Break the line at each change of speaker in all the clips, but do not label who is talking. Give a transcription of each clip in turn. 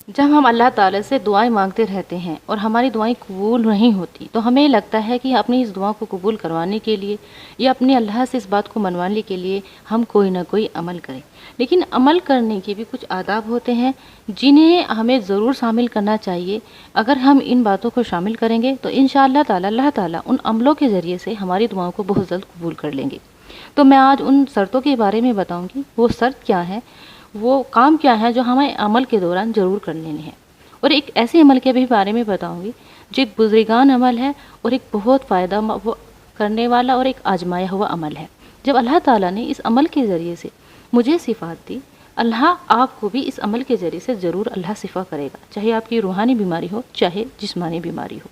جب ہم اللہ تعالیٰ سے دعائیں مانگتے رہتے ہیں اور ہماری دعائیں قبول نہیں ہوتی تو ہمیں لگتا ہے کہ اپنی اس دعا کو قبول کروانے کے لیے یا اپنے اللہ سے اس بات کو منوانے کے لیے ہم کوئی نہ کوئی عمل کریں، لیکن عمل کرنے کے بھی کچھ آداب ہوتے ہیں جنہیں ہمیں ضرور شامل کرنا چاہیے۔ اگر ہم ان باتوں کو شامل کریں گے تو انشاءاللہ تعالی اللہ تعالیٰ ان عملوں کے ذریعے سے ہماری دعاؤں کو بہت جلد قبول کر لیں گے۔ تو میں آج ان شرطوں کے بارے میں بتاؤں گی، وہ شرط کیا ہے، وہ کام کیا ہے جو ہمیں عمل کے دوران ضرور کر لینے ہیں، اور ایک ایسے عمل کے بھی بارے میں بتاؤں گی جو ایک بزرگان عمل ہے اور ایک بہت فائدہ کرنے والا اور ایک آزمایا ہوا عمل ہے۔ جب اللہ تعالیٰ نے اس عمل کے ذریعے سے مجھے صفات دی، اللہ آپ کو بھی اس عمل کے ذریعے سے ضرور اللہ شفا کرے گا، چاہے آپ کی روحانی بیماری ہو چاہے جسمانی بیماری ہو۔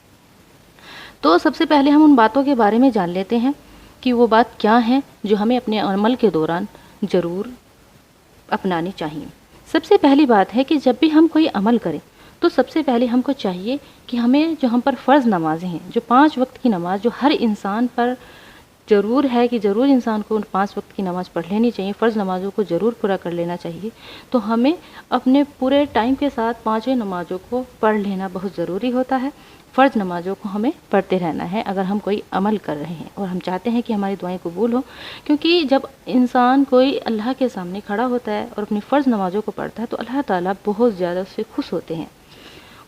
تو سب سے پہلے ہم ان باتوں کے بارے میں جان لیتے ہیں کہ وہ بات کیا ہیں جو ہمیں اپنے عمل کے دوران ضرور اپنانی چاہیے۔ سب سے پہلی بات ہے کہ جب بھی ہم کوئی عمل کریں تو سب سے پہلے ہم کو چاہیے کہ ہمیں جو ہم پر فرض نمازیں ہیں، جو 5 وقت کی نماز جو ہر انسان پر ضرور ہے کہ ضرور انسان کو 5 وقت کی نماز پڑھ لینی چاہیے، فرض نمازوں کو ضرور پورا کر لینا چاہیے، تو ہمیں اپنے پورے ٹائم کے ساتھ 5 نمازوں کو پڑھ لینا بہت ضروری ہوتا ہے۔ فرض نمازوں کو ہمیں پڑھتے رہنا ہے اگر ہم کوئی عمل کر رہے ہیں اور ہم چاہتے ہیں کہ ہماری دعائیں قبول ہوں، کیونکہ جب انسان کوئی اللہ کے سامنے کھڑا ہوتا ہے اور اپنی فرض نمازوں کو پڑھتا ہے تو اللہ تعالیٰ بہت زیادہ اس سے خوش ہوتے ہیں،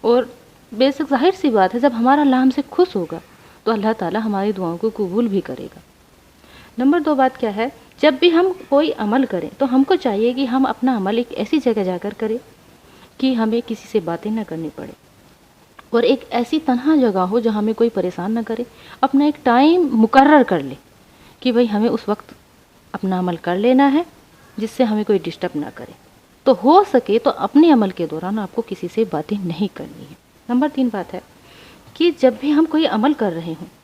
اور بے شک ظاہر سی بات ہے جب ہمارا اللہ ہم سے خوش ہوگا تو اللہ تعالیٰ ہماری دعاؤں کو قبول بھی کرے گا۔ نمبر 2 بات کیا ہے، جب بھی ہم کوئی عمل کریں تو ہم کو چاہیے کہ ہم اپنا عمل ایک ایسی جگہ جا کر کریں کہ ہمیں کسی سے باتیں نہ کرنی پڑے، اور ایک ایسی تنہا جگہ ہو جو ہمیں کوئی پریشان نہ کرے۔ اپنا ایک ٹائم مقرر کر لے کہ بھئی ہمیں اس وقت اپنا عمل کر لینا ہے جس سے ہمیں کوئی ڈسٹرب نہ کرے، تو ہو سکے تو اپنے عمل کے دوران آپ کو کسی سے باتیں نہیں کرنی ہیں۔ نمبر 3 بات ہے کہ جب بھی ہم کوئی عمل کر رہے ہوں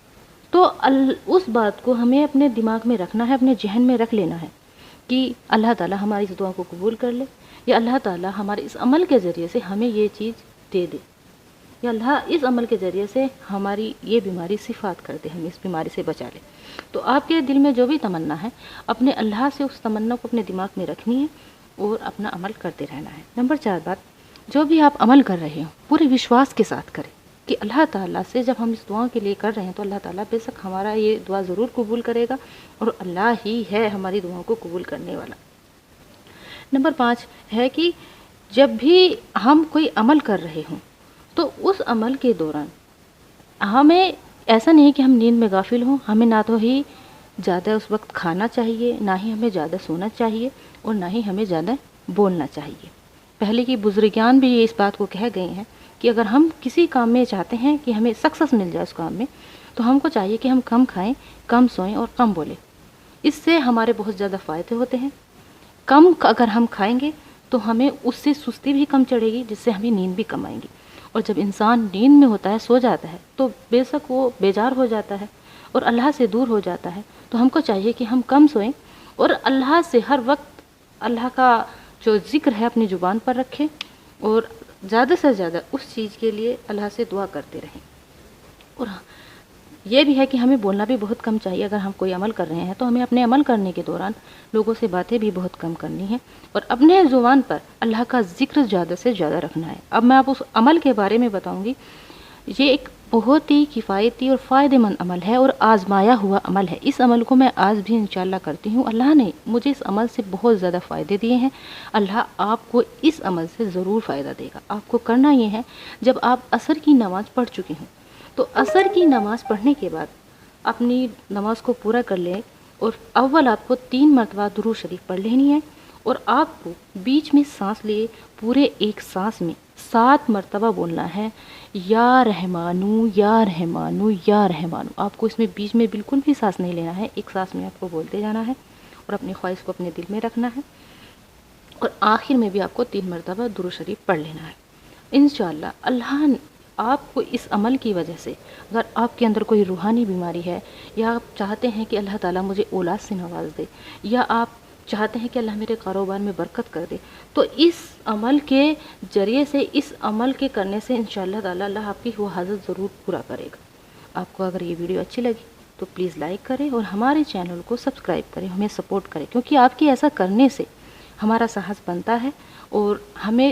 تو اس بات کو ہمیں اپنے دماغ میں رکھنا ہے، اپنے ذہن میں رکھ لینا ہے کہ اللہ تعالیٰ ہماری اس دعا کو قبول کر لے، یا اللہ تعالیٰ ہمارے اس عمل کے ذریعے سے ہمیں یہ چیز دے دے، یا اللہ اس عمل کے ذریعے سے ہماری یہ بیماری صفات کر دے، ہمیں اس بیماری سے بچا لے۔ تو آپ کے دل میں جو بھی تمنا ہے اپنے اللہ سے اس تمنا کو اپنے دماغ میں رکھنی ہے اور اپنا عمل کرتے رہنا ہے۔ نمبر 4 بات، جو بھی آپ عمل کر رہے ہوں پورے وشواس کے ساتھ کریں کہ اللہ تعالیٰ سے جب ہم اس دعا کے لیے کر رہے ہیں تو اللہ تعالیٰ بے شک ہمارا یہ دعا ضرور قبول کرے گا، اور اللہ ہی ہے ہماری دعاؤں کو قبول کرنے والا۔ نمبر 5 ہے کہ جب بھی ہم کوئی عمل کر رہے ہوں تو اس عمل کے دوران ہمیں ایسا نہیں کہ ہم نیند میں غافل ہوں، ہمیں نہ تو ہی زیادہ اس وقت کھانا چاہیے، نہ ہی ہمیں زیادہ سونا چاہیے، اور نہ ہی ہمیں زیادہ بولنا چاہیے۔ پہلے کی بزرگان بھی اس بات کو کہہ گئے ہیں کہ اگر ہم کسی کام میں چاہتے ہیں کہ ہمیں سکسیس مل جائے اس کام میں، تو ہم کو چاہیے کہ ہم کم کھائیں، کم سوئیں اور کم بولیں۔ اس سے ہمارے بہت زیادہ فائدے ہوتے ہیں۔ کم اگر ہم کھائیں گے تو ہمیں اس سے سستی بھی کم چڑھے گی، جس سے ہمیں نیند بھی کم آئیں گی، اور جب انسان نیند میں ہوتا ہے، سو جاتا ہے، تو بے شک وہ بیزار ہو جاتا ہے اور اللہ سے دور ہو جاتا ہے۔ تو ہم کو چاہیے کہ ہم کم سوئیں اور اللہ سے ہر وقت اللہ کا جو ذکر ہے اپنی زبان پر رکھیں، اور زیادہ سے زیادہ اس چیز کے لیے اللہ سے دعا کرتے رہیں۔ اور یہ بھی ہے کہ ہمیں بولنا بھی بہت کم چاہیے۔ اگر ہم کوئی عمل کر رہے ہیں تو ہمیں اپنے عمل کرنے کے دوران لوگوں سے باتیں بھی بہت کم کرنی ہیں، اور اپنے زبان پر اللہ کا ذکر زیادہ سے زیادہ رکھنا ہے۔ اب میں آپ اس عمل کے بارے میں بتاؤں گی۔ یہ ایک بہت ہی کفایتی اور فائدہ مند عمل ہے اور آزمایا ہوا عمل ہے۔ اس عمل کو میں آج بھی انشاءاللہ کرتی ہوں۔ اللہ نے مجھے اس عمل سے بہت زیادہ فائدے دیے ہیں، اللہ آپ کو اس عمل سے ضرور فائدہ دے گا۔ آپ کو کرنا یہ ہے، جب آپ عصر کی نماز پڑھ چکے ہوں تو عصر کی نماز پڑھنے کے بعد اپنی نماز کو پورا کر لیں، اور اول آپ کو 3 مرتبہ درود شریف پڑھ لینی ہے، اور آپ کو بیچ میں سانس لیے پورے ایک سانس میں 7 مرتبہ بولنا ہے، یا رحمانو یا رحمانو یا رحمانو۔ آپ کو اس میں بیچ میں بالکل بھی سانس نہیں لینا ہے، ایک سانس میں آپ کو بولتے جانا ہے، اور اپنی خواہش کو اپنے دل میں رکھنا ہے، اور آخر میں بھی آپ کو 3 مرتبہ درود شریف پڑھ لینا ہے۔ انشاءاللہ اللہ آپ کو اس عمل کی وجہ سے، اگر آپ کے اندر کوئی روحانی بیماری ہے، یا آپ چاہتے ہیں کہ اللہ تعالیٰ مجھے اولاد سے نواز دے، یا آپ چاہتے ہیں کہ اللہ میرے کاروبار میں برکت کر دے، تو اس عمل کے ذریعے سے، اس عمل کے کرنے سے انشاءاللہ تعالیٰ اللہ آپ کی وہ حاجت ضرور پورا کرے گا۔ آپ کو اگر یہ ویڈیو اچھی لگی تو پلیز لائک کریں اور ہمارے چینل کو سبسکرائب کریں، ہمیں سپورٹ کریں، کیونکہ آپ کی ایسا کرنے سے ہمارا ساہس بنتا ہے اور ہمیں